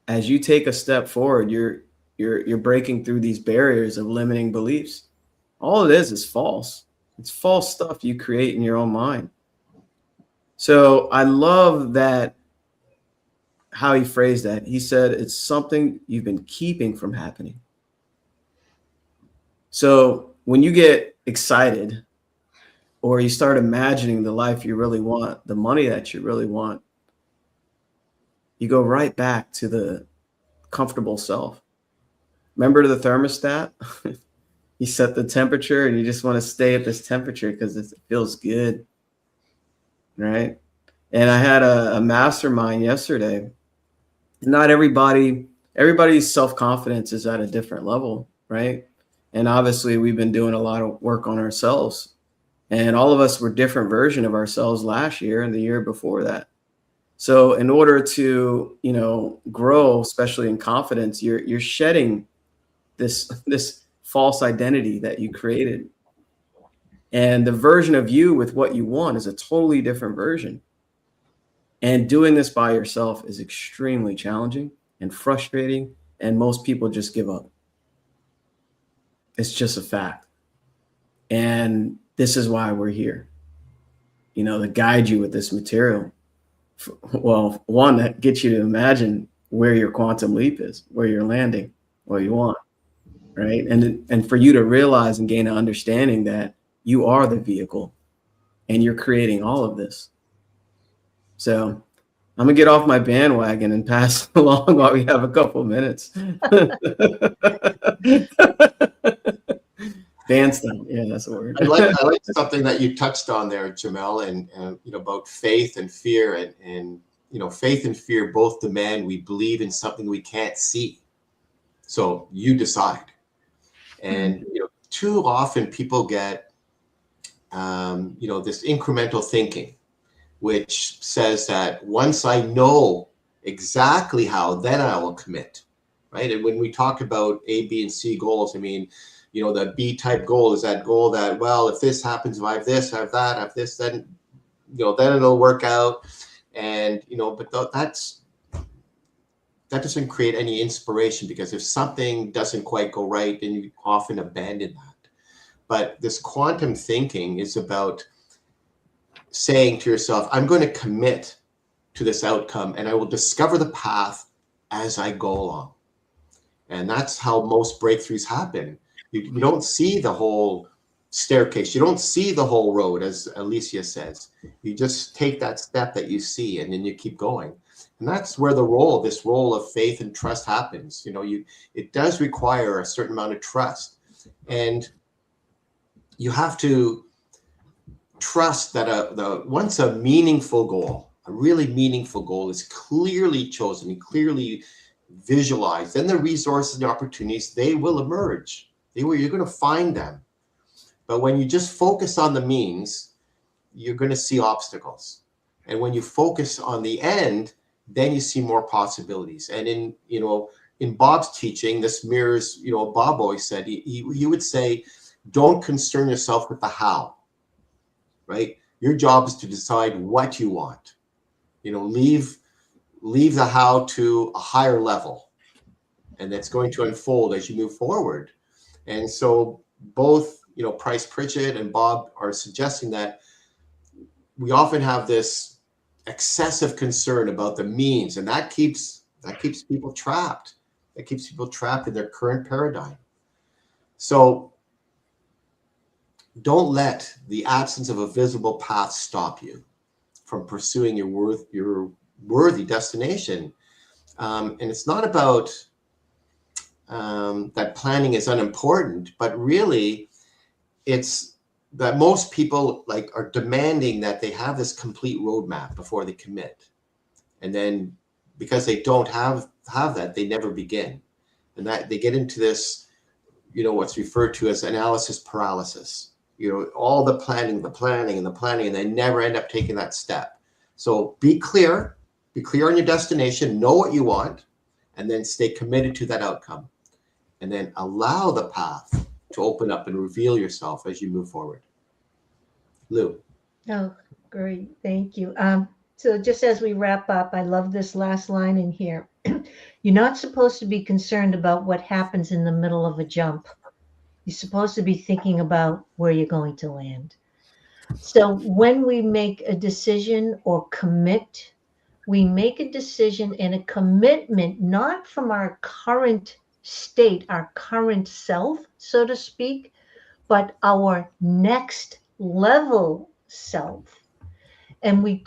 as you take a step forward, you're breaking through these barriers of limiting beliefs. All it is false. It's false stuff you create in your own mind. So I love that how he phrased that. He said it's something you've been keeping from happening. So when you get excited or you start imagining the life you really want, the money that you really want, you go right back to the comfortable self. Remember the thermostat? You set the temperature and you just want to stay at this temperature because it feels good, right? And I had a mastermind yesterday. Not everybody's self-confidence is at a different level, right? And obviously we've been doing a lot of work on ourselves. And all of us were different version of ourselves last year and the year before that. So in order to, grow, especially in confidence, you're shedding this false identity that you created. And the version of you with what you want is a totally different version. And doing this by yourself is extremely challenging and frustrating. And most people just give up. It's just a fact. And this is why we're here, to guide you with this material. Well, one, that gets you to imagine where your quantum leap is, where you're landing, what you want, right? And for you to realize and gain an understanding that you are the vehicle and you're creating all of this. So I'm gonna get off my bandwagon and pass along while we have a couple minutes. Bandstand, yeah, that's a word. I like something that you touched on there, Jamel, and about faith and fear, and faith and fear both demand we believe in something we can't see. So you decide. And too often people get this incremental thinking, which says that once I know exactly how, then I will commit, right? And when we talk about A, B, and C goals, I mean, the B type goal is that goal that, well, if this happens, if I have this, I have that, I have this, then, then it'll work out. And, but that doesn't create any inspiration, because if something doesn't quite go right, then you often abandon that. But this quantum thinking is about saying to yourself, I'm going to commit to this outcome and I will discover the path as I go along. And that's how most breakthroughs happen. You don't see the whole staircase. You don't see the whole road, as Alicia says. You just take that step that you see and then you keep going. And that's where this role of faith and trust happens. It does require a certain amount of trust. And you have to trust that once a meaningful goal, a really meaningful goal is clearly chosen and clearly visualized, then the resources and the opportunities, they will emerge. You're going to find them. But when you just focus on the means, you're going to see obstacles. And when you focus on the end, then you see more possibilities. And in Bob's teaching, this mirrors, Bob always said, he would say, don't concern yourself with the how, right? Your job is to decide what you want. Leave the how to a higher level. And that's going to unfold as you move forward. And so both Price Pritchett and Bob are suggesting that we often have this excessive concern about the means, and that keeps people trapped. It keeps people trapped in their current paradigm. So don't let the absence of a visible path stop you from pursuing your worthy destination. And it's not about that planning is unimportant, but really it's that most people are demanding that they have this complete roadmap before they commit. And then because they don't have that, they never begin. And that they get into this, what's referred to as analysis paralysis. All the planning, and they never end up taking that step. So be clear on your destination, know what you want, and then stay committed to that outcome. And then allow the path to open up and reveal yourself as you move forward. Lou. Oh, great. Thank you. So just as we wrap up, I love this last line in here. You're not supposed to be concerned about what happens in the middle of a jump. You're supposed to be thinking about where you're going to land. So when we make a decision or commit, we make a decision and a commitment, not from our current state, our current self, so to speak, but our next level self. And we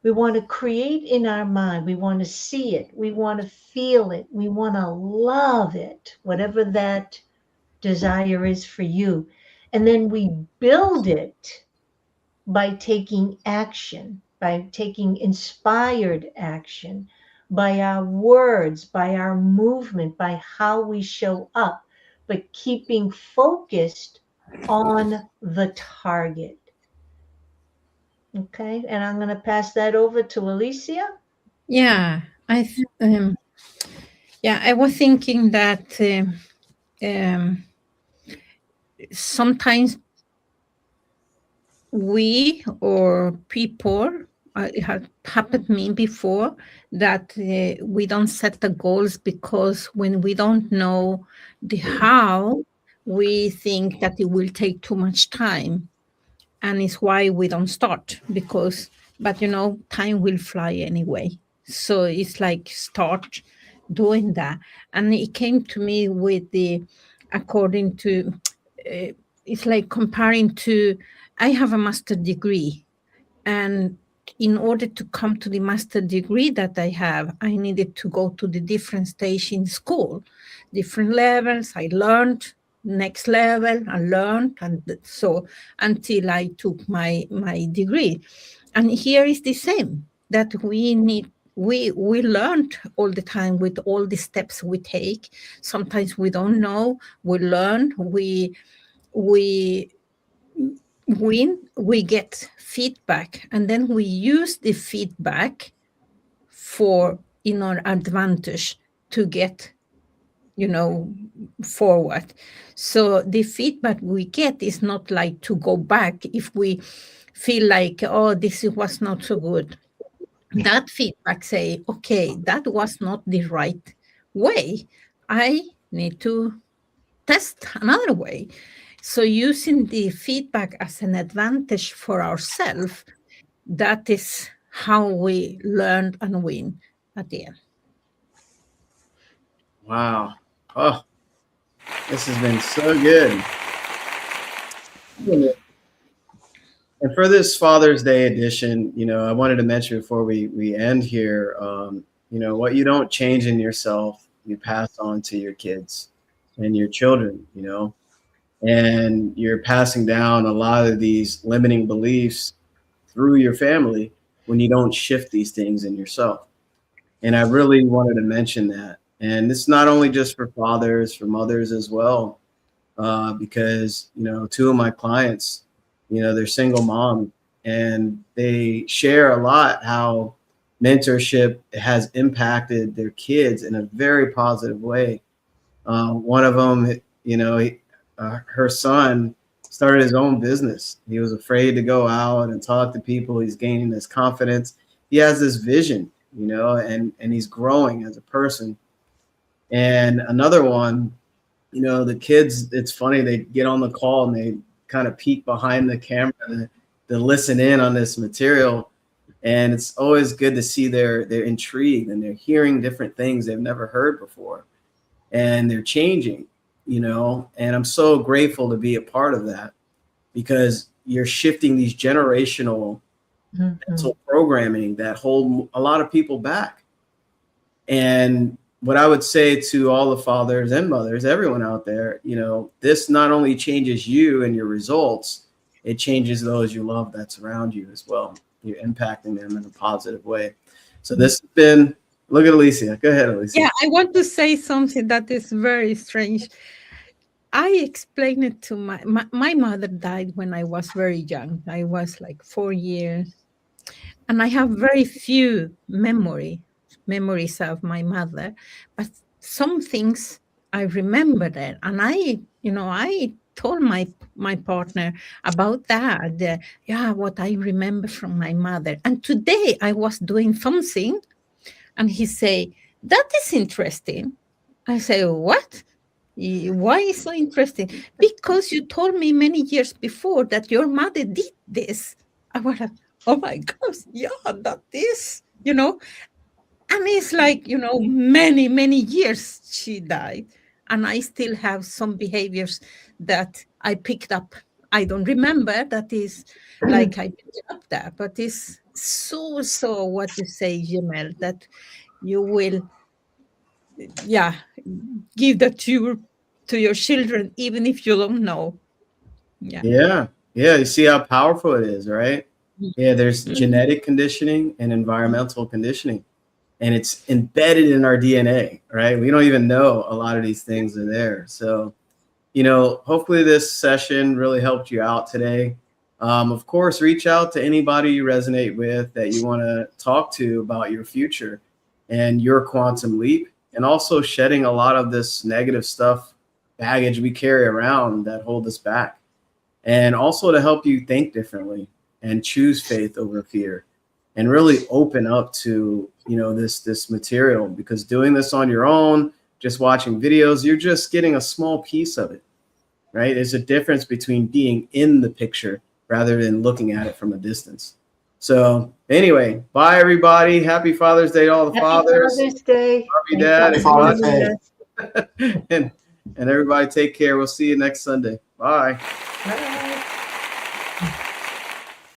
want to create in our mind. We want to see it. We want to feel it. We want to love it, whatever that desire is for you. And then we build it by taking action, by taking inspired action, by our words, by our movement, by how we show up, but keeping focused on the target. Okay, and I'm going to pass that over to Alicia. Yeah, I was thinking that sometimes we or people, it had happened to me before, that we don't set the goals because when we don't know the how, we think that it will take too much time. And it's why we don't start but time will fly anyway. So it's like start doing that. And it came to me with according to, it's like comparing to, I have a master's degree. And in order to come to the master's degree that I have, I needed to go to the different stage in school, different levels. I learned next level, I learned, and so until I took my degree. And here is the same, that we learned all the time with all the steps we take. Sometimes we don't know, we learn, we get feedback, and then we use the feedback in our advantage to get forward. So the feedback we get is not like to go back if we feel like, oh, this was not so good. That feedback say, okay, that was not the right way. I need to test another way. So using the feedback as an advantage for ourselves, that is how we learn and win at the end. Wow. Oh, this has been so good. And for this Father's Day edition, I wanted to mention before we end here, what you don't change in yourself, you pass on to your kids and your children, and you're passing down a lot of these limiting beliefs through your family when you don't shift these things in yourself. And I really wanted to mention that. And it's not only just for fathers, for mothers as well, because, two of my clients, they're single mom, and they share a lot how mentorship has impacted their kids in a very positive way. One of them, her son started his own business. He was afraid to go out and talk to people. He's gaining his confidence. He has this vision, and he's growing as a person. And another one, the kids, it's funny, they get on the call and they kind of peek behind the camera to listen in on this material. And it's always good to see they're intrigued and they're hearing different things they've never heard before. And they're changing, and I'm so grateful to be a part of that, because you're shifting these generational mental programming that hold a lot of people back. And what I would say to all the fathers and mothers, everyone out there, this not only changes you and your results, it changes those you love that's around you as well. You're impacting them in a positive way. So this has been, look at Alicia. Go ahead, Alicia. Yeah, I want to say something that is very strange. I explained it to my mother died when I was very young. I was like 4 years. And I have very few memories of my mother. But some things I remember that. And I told my partner about that. What I remember from my mother. And today I was doing something. And he say, that is interesting. I say, what? Why is so interesting? Because you told me many years before that your mother did this. I was like, oh my gosh, yeah, that is, And it's like, many, many years she died. And I still have some behaviors that I picked up. I don't remember that is like I picked up that, but it's so what you say, Jamel, that you will, give that to your children, even if you don't know. Yeah. You see how powerful it is, right? Yeah, there's genetic conditioning and environmental conditioning, and it's embedded in our DNA, right? We don't even know a lot of these things are there. So, hopefully this session really helped you out today. Of course, reach out to anybody you resonate with that you want to talk to about your future and your quantum leap, and also shedding a lot of this negative stuff, baggage we carry around that hold us back, and also to help you think differently and choose faith over fear, and really open up to, this material, because doing this on your own, just watching videos, you're just getting a small piece of it, right? There's a difference between being in the picture rather than looking at it from a distance. So anyway, bye everybody. Happy Father's Day to all the fathers. Happy Father's Day. Love you, Dad. Happy Father's Day. and everybody take care. We'll see you next Sunday. Bye. Bye.